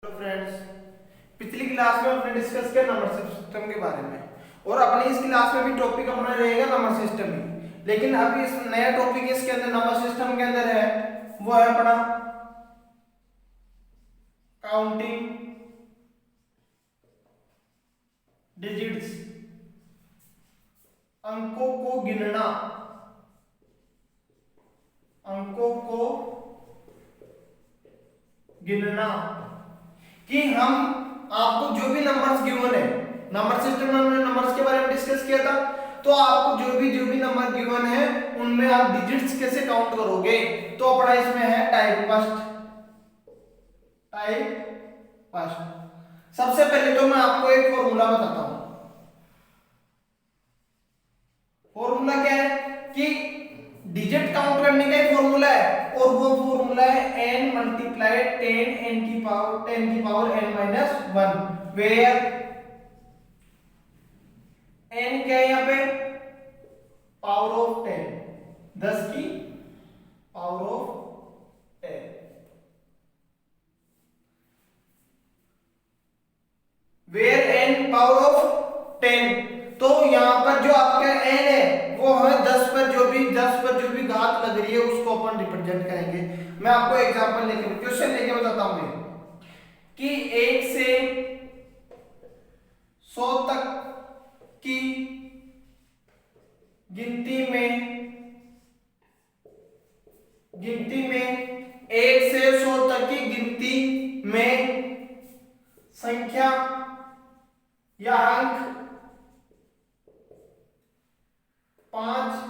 Friends, पिछली class में हमने डिस्कस किया नंबर सिस्टम के बारे में और अपनी इस क्लास में भी टॉपिक अपना रहेगा नंबर सिस्टम ही। लेकिन अभी इस नया टॉपिक इसके अंदर नंबर सिस्टम के अंदर है, वो है अपना काउंटिंग डिजिट्स, अंकों को गिनना, अंकों को गिनना। कि हम आपको जो भी नंबर्स गिवन है, नंबर सिस्टम में हमने नंबर्स के बारे में डिस्कस किया था, तो आपको जो भी नंबर गिवन है उनमें आप डिजिट्स कैसे काउंट करोगे। तो अपना इसमें है टाइप फर्स्ट। सबसे पहले तो मैं आपको एक फॉर्मूला बताता हूं। फॉर्मूला क्या है कि डिजिट काउंट करने का एक फॉर्मूला है और वो फॉर्मूला है n मल्टीप्लाई 10 n की power n minus 1, where n क्या है यहाँ पे पावर ऑफ 10, 10 की power of 10। Where n power of 10, तो यहाँ पर जो आपका n है वो है 10 पर जो भी घात लग रही है उसको अपन रिप्रेजेंट करेंगे। मैं आपको एग्जांपल लेके क्वेश्चन लेके बताता हूं कि 1 से 100 तक की गिनती में 1 से 100 तक की गिनती में संख्या या अंक 5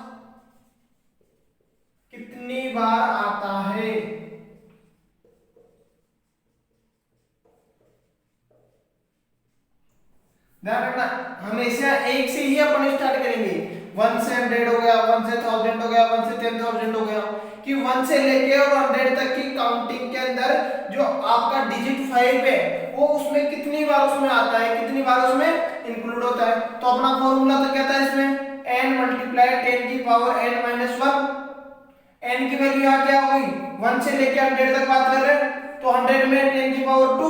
कितनी बार आता है। ध्यान रखना, हमेशा एक से ही अपन स्टार्ट करेंगे। 1 से 100 हो गया, 1 से 1000 हो गया, 1 से 10,000 हो गया, कि 1 से लेके और 100 तक की काउंटिंग के अंदर जो आपका डिजिट 5 है वो उसमें कितनी बार उसमें आता है, कितनी बार उसमें इंक्लूड होता है। तो अपना फॉर्मूला तो क्या था इसमें n मल्टीप्लाई 10 की पावर n माइनस 1। n की वैल्यू यहाँ क्या होगी, 1 से लेके 100 तक बात कर रहे हैं, तो 100 में 10 की पावर 2,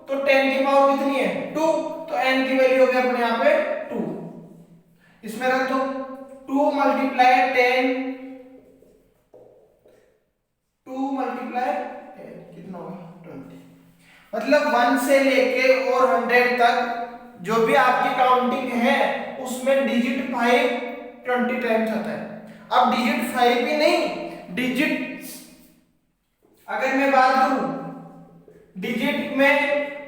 तो 10 की पावर कितनी है 2, तो n की वैल्यू होगी अपने यहाँ पे 2। इसमें रख दो 2 मल्टीप्लाई 10 कितना होगा 20। मतलब 1 से लेके और 100 तक जो भी आपकी काउंटिंग है उसमें डिजिट 5 20 टाइम्स आता है। अब डिजिट 5 भी नहीं, डिजिट अगर मैं बात करूं डिजिट में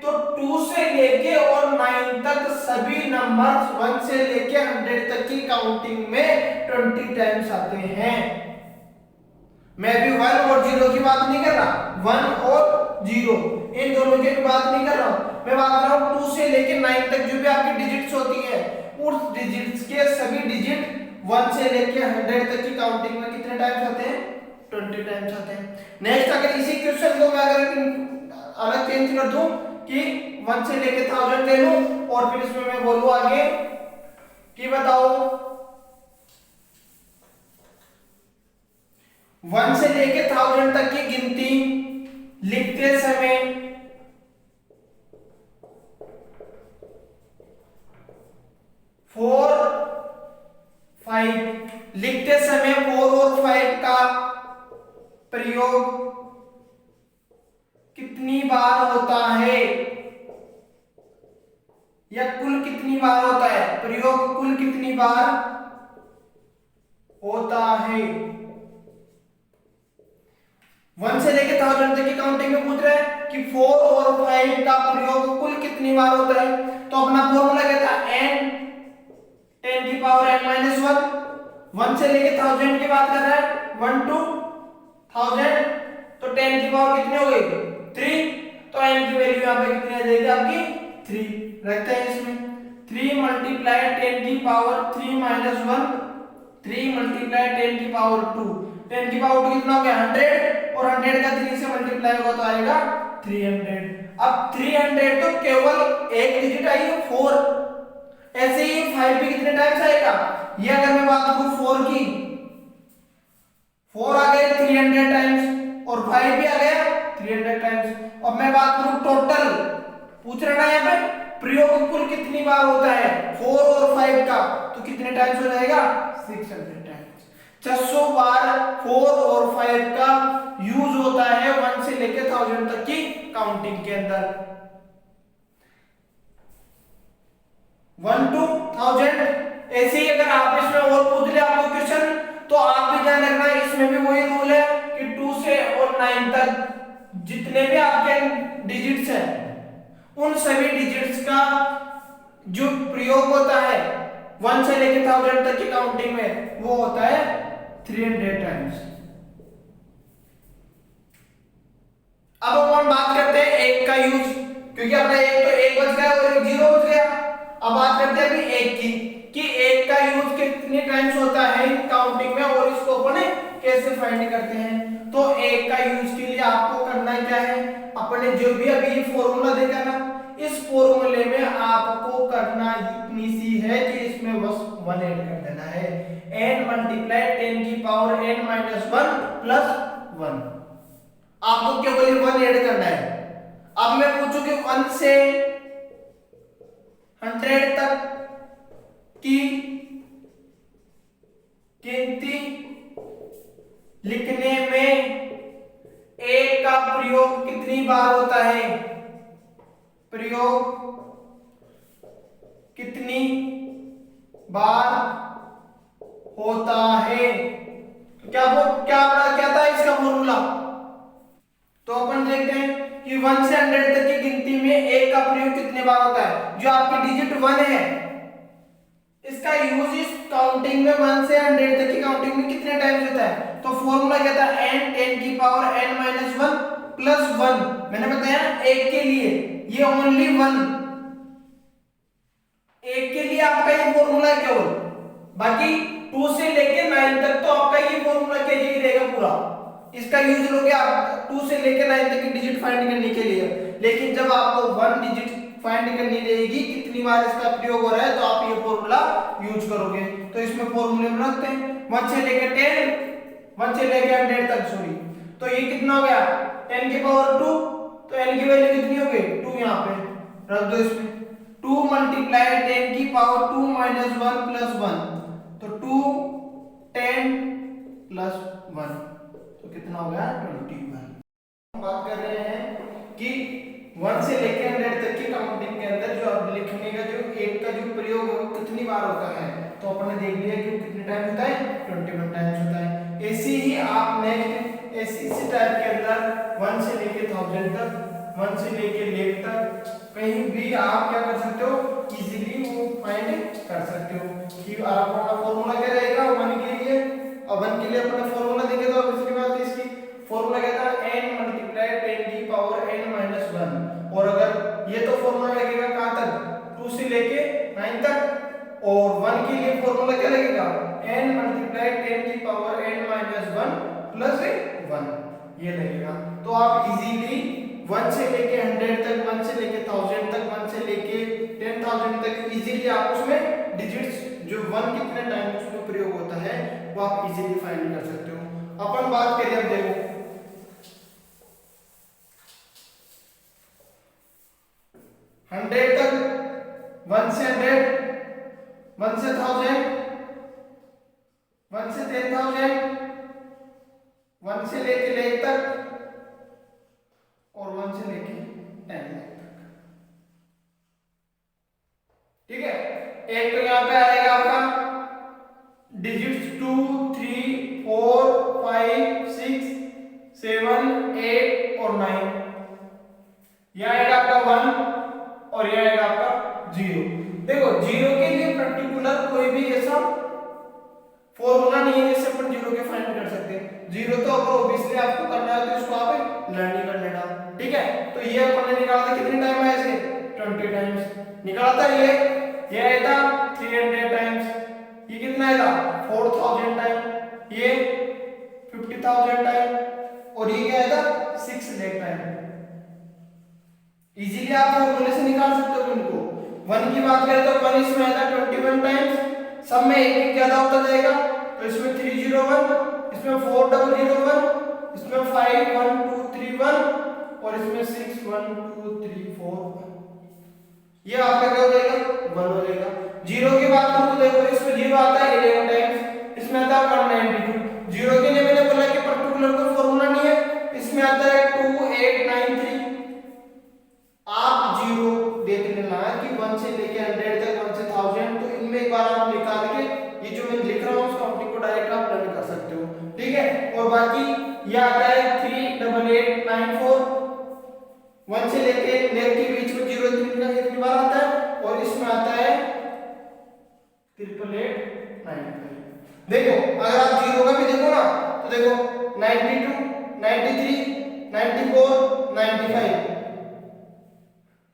तो 2 से लेके और 9 तक सभी नंबर्स 1 से लेके 100 तक की काउंटिंग में 20 टाइम्स आते हैं। मैं भी 1 और 0 की बात नहीं कर रहा, 1 और 0 इन दोनों की बात नहीं कर रहा हूं, मैं बात कर रहा हूं 2 से लेके 9 तक जो भी आपकी डिजिट्स होती है उस डिजिट्स के सभी डिजिट 1 से लेके 100 तक की काउंटिंग में कितने टाइम्स आते हैं 20 टाइम्स आते हैं। नेक्स्ट अगर इसी क्वेश्चन को मैं अगर अलग चेंज कर दूं कि 1 से लेके 1000 ले लूं और फिर इसमें मैं बोलूं आगे कि बताओ 1 से लेके 1000 तक की गिनती लिखते समय 4 5 लिखते समय 4 और 5 का प्रयोग कितनी बार होता है, या कुल कितनी बार होता है, प्रयोग कुल कितनी बार होता है। 1 से लेके 1000 तक की काउंटिंग में पूछ रहा है कि 4 और 5 का प्रयोग कुल कितनी बार होता है। तो अपना फॉर्मूला क्या था n 10 की पावर n माइनस 1। 1 से लेके 1000 की बात कर रहा है, 1 to 1000, तो 10 की पावर कितनी हो गई 3, तो n की वैल्यू यहाँ पे कितनी आ जाएगी आपकी 3। रखते हैं इसमें 3 मल्टीप्लाई 10 की पावर 3 माइनस 1, 3 मल्टीप्लाई 10 की पावर 2, 10 की पावर 2 कितना हो गया 100, और 100 का 3 से मल्टीप्लाई होगा तो आएगा 300। अब 300 तो केवल एक डिजिट आई है 4, ऐसे ही 5 भी कितने टाइम्स आएगा, ये अगर मैं बात करूं 4 की, 4 आ गए 300 टाइम्स और 5 भी आ गया 300 टाइम्स। अब मैं बात करूं टोटल प्रयोग कुल कितनी बार होता है 4 और 5 का, तो कितने टाइम्स हो जाएगा 600 टाइम्स। 600 बार 4 और 5 का यूज होता है 1 से लेकर 1000 तक की काउंटिंग के अंदर। 1 to 1000। ऐसे ही अगर आप इसमें और पूछ ले आपको क्वेश्चन, तो आप भी ध्यान रखना इसमें भी वही रूल है कि 2 से और 9 तक जितने भी आपके डिजिट्स हैं उन सभी डिजिट्स का जो प्रयोग होता है 1 से लेकर 1000 तक की काउंटिंग में वो होता है 300 टाइम्स। अब हम बात करते हैं एक का यूज, क्योंकि अपना एक तो एक बच गया और एक जीरो बच गया। अब बात करते हैं अभी एक की कि एक का यूज कितने टाइम्स होता है काउंटिंग में और इसको अपन कैसे फाइंड करते हैं। तो एक का यूज के लिए आपको करना क्या है, अपने जो भी अभी ये फॉर्मूला देखा ना, इस फॉर्मूले में आपको करना इतनी सी है कि इसमें बस 1 ऐड कर देना है। n मल्टीप्लाई 10 की पावर n माइनस 1 प्लस 1, आपको केवल 1 ऐड करना है। अब मैं पूछूं कि 1 से 100 तक की गिनती लिखने में एक का प्रयोग कितनी बार होता है, प्रयोग कितनी बार होता है। तो क्या था इसका फॉर्मूला, तो अपन देखते हैं कि 1 से 100 तक की गिनती में एक का प्रयोग कितने बार होता है। जो आपकी डिजिट 1 है इसका यूज इस काउंटिंग में 1 से 100 तक की काउंटिंग में कितने टाइम्स होता है। तो फॉर्मूला क्या था, n 10 की पावर n माइनस 1 प्लस 1। मैंने बताया एक के लिए ये ओनली 1, एक के लिए आपका ये फॉर्मूला है केवल, बाकी 2 से लेके 9 तक तो आपका ये फॉर्मूला क्या ही रहेगा पूरा। इसका यूज लोगे आप 2 से लेकर 9 तक की डिजिट फाइंड करने के लिए, लेकिन जब आपको 1 डिजिट फाइंड करनी रहेगी कितनी बार इसका प्रयोग हो रहा है, तो आप ये फॉर्मूला यूज करोगे। तो इसमें फॉर्मूले में रखते हैं 1 से लेकर 10, 1 से लेकर 100 तक, सॉरी, तो ये कितना हो गया n की पावर 2, तो n की वैल्यू कितनी हो गई 2, यहाँ पे रख दो इसमें 2 मल्टीप्लाई 10 की पावर 2 माइनस 1 प्लस 1, तो 2 10 प्लस 1, तो कितना हो गया 21। बात कर रहे हैं कि 1 से लेकर 100 तक की काउंटिंग के अंदर जो अब लिखने का जो एक का जो प्रयोग है कितनी बार होता है, तो अपन ने देख लिया कि कितने टाइम होता है 21 टाइम्स होता है। ऐसे ही आप नेक्स्ट इसी टाइप के अंदर 1 से लेकर 1000 तक, 1 से लेकर लेख तक कहीं भी आप क्या कर सकते हो, इजीली वो फाइंड कर सकते हो। कि आपका फॉर्मूला क्या रहेगा 1 के लिए, अब 1 के लिए अपना फॉर्मूला देंगे तो अब इसके बाद इसकी फॉर्मूला क्या था n मल्टीप्लाई 10 की पावर n माइनस 1, और अगर ये तो फॉर्मूला लगेगा कहां तक 2 से लेके 9 तक, और 1 के लिए फॉर्मूला क्या लगेगा n मल्टीप्लाई 10 की पावर n माइनस 1 प्लस 1, ये लगेगा। तो आप इजीली 1 से लेके 100 तक, 1 से लेके 1000 तक, 1 से लेके 10,000 तक इजीली आप उसमें डिजिट्स जो 1 कितने टाइम उसमें प्रयोग होता है वो आप इजीली फाइंड कर सकते हो। अपन बात करें अब देखो 100 तक, 1 से 100, 1 से 1000, 1 से 10,000, 1 से लेके लेख तक, और 1 से लेके 10 तक। ठीक है, एक तो यहाँ पे आएगा आपका डिजिट्स 2 3 4 5 6 7 8 और 9, यहाँ आएगा आपका 1 और यहाँ आएगा आपका 0। देखो 0 के लिए पर्टिकुलर कोई भी ऐसा फॉर्मूला नहीं है जिससे अपन 0 के फाइंड कर सकते हैं। 0 तो अगर ऑब्वियसली आपको करना है तो इसको आप लर्न ही कर लेना। ठीक है, तो ये अपन ने निकाला था कितने टाइम आए थे 20 टाइम्स निकाला था। ये आया था 300 टाइम्स, ये कितना आएगा 4000 टाइम, ये 50,000 टाइम, और ये क्या आएगा 6 लाख टाइम। इजीली आप फॉर्मूले से निकाल सकते हो इनको। 1 की बात करें तो 1 इसमें आएगा 21 टाइम्स, सब में एक ज्यादा होता जाएगा, तो इसमें 301, इसमें 4001, इसमें 5 1 2 3 1, और इसमें 6 1 2 3 4 1, ये आपका क्या हो जाएगा 1 हो जाएगा। जीरो की बात करूं तो देखो इसमें जीरो आता है 11 टाइम्स, इसमें आता है 192। जीरो के लिए मैंने बोला कि पर्टिकुलर कोई फॉर्मूला नहीं है, इसमें आता है 2893। आप जीरो देख लेना कि 1 से लेके 100 तक, 1 से 1000, तो इनमें एक बार आप निकाल के ये जो मैं लिख रहा हूं उस काउंटिंग को डायरेक्ट आप लर्न कर सकते हो, ठीक है। और बाकी ये आता है 38894, 1 से लेके नेक के बीच में जीरो कितनी बार आता है, और इसमें आता है 8895। देखो अगर आप जीरो का भी देखो ना तो देखो 92, 93, 94, 95,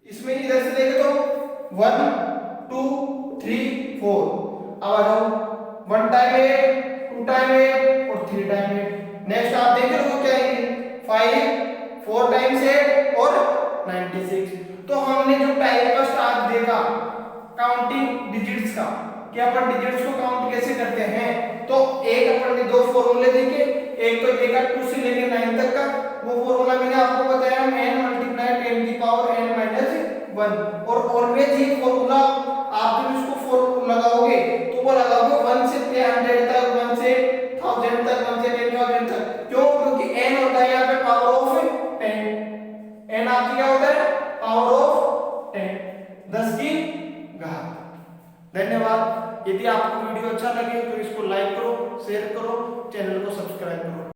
इसमें इधर से देखे तो 1 2 3 4। अब आ जाओ 1 टाइम 8, 2 टाइम 8 और 3 टाइम 8। नेक्स्ट आप देख रहे हो क्या है 5 4 टाइम्स 8 और 96। तो हमने जो टाइम का स्टार्ट देखा काउंटिंग डिजिट्स का कि अपन डिजिट्स को काउंट कैसे करते हैं, तो एक अपन ने दो फॉर्मूले देखे, एक तो देखा 2 से लेके 9 तक का, वो फॉर्मूला मैंने आपको बताया n × 10 की पावर n - 1। और ऑलवेज ये फॉर्मूला आप जब इसको फॉर्मूला लगाओगे तो वो लगाओगे 1 से 100 तक, 1 से 1000 तक, 1 से 10000 तक। क्यों? क्योंकि n होता है यहाँ पे पावर ऑफ 10। n आपकी क्या होता है पावर ऑफ 10, 10 की घात। धन्यवाद। यदि आपको वीडियो अच्छा लगे तो इसको लाइक करो, शेयर करो, चैनल को सब्सक्राइब करो।